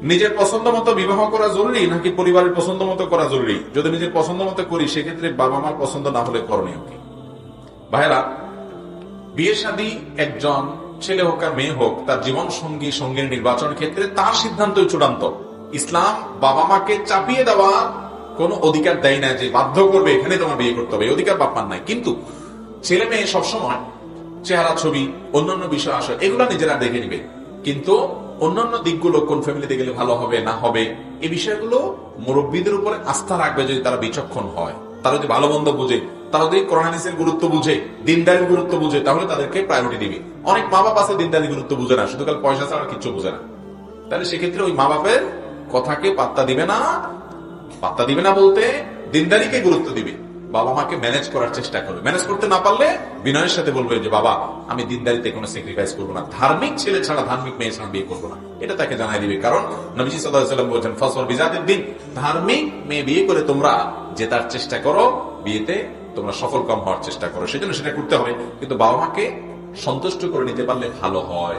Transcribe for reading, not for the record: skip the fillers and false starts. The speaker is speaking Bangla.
নিজের পছন্দ মতো বিবাহ করা জরুরি নাকি পরিবারের পছন্দ মতো করা জরুরি? যদি নিজের পছন্দ মতো করি সেক্ষেত্রে বাবা মার পছন্দ না হলে করণীয় কি? ভাইরা, বিয়ে শাদী একজন ছেলে হোক আর মেয়ে হোক তার জীবন সঙ্গী সঙ্গীর নির্বাচন ক্ষেত্রে তার সিদ্ধান্তই চূড়ান্ত। ইসলাম বাবা মাকে চাপিয়ে দেওয়া কোন অধিকার দেয় না যে বাধ্য করবে এখানে তোমার বিয়ে করতে হবে, অধিকার বাপ্পার নাই। কিন্তু ছেলে মেয়ে সবসময় চেহারা, ছবি, অন্যান্য বিষয় আসে এগুলো নিজেরা দেখে নিবে, কিন্তু অন্যান্য দিকগুলো কোন ফ্যামিলিতে গেলে ভালো হবে না হবে এই বিষয়গুলো মুরব্বীদের উপরে আস্থা রাখবে। যদি তারা বিচক্ষণ হয়, তারা যদি ভালো মন্দ বুঝে, তারা যদি কোরআন হাদিসের গুরুত্ব বুঝে, দিনদারির গুরুত্ব বুঝে, তাহলে তাদেরকে প্রায়োরিটি দিবে। অনেক মা বাপ আছে দিনদারির গুরুত্ব বুঝে না, শুধু কাল পয়সা ছাড়া কিচ্ছু বুঝে না। তাহলে সেক্ষেত্রে ওই মা বাপের কথাকে পাত্তা দিবে না। পাত্তা দিবে না বলতে দিনদারিকে গুরুত্ব দিবে, বাবা মাকে ম্যানেজ করার চেষ্টা করবে। ম্যানেজ করতে না পারলে বিনয়ের সাথে বলবে যে বাবা আমি দিনদারিতে কোনো স্যাক্রিফাইস করবো না, ধার্মিক ছেলে ছাড়া ধার্মিক মেয়ে ছাড়া বিয়ে করবো না, এটা তাকে জানাই দিবে। কারণ নবী সাল্লাল্লাহু আলাইহি ওয়াসাল্লাম বলেছেন ফাসল বিজাতিদ দ্বীন, ধার্মিক মেয়ে বিয়ে করে তোমরা জেতার চেষ্টা করো, বিয়েতে তোমরা সফল কাম হওয়ার চেষ্টা করো। সেজন্য সেটা করতে হবে, কিন্তু বাবা মাকে সন্তুষ্ট করে নিতে পারলে ভালো হয়।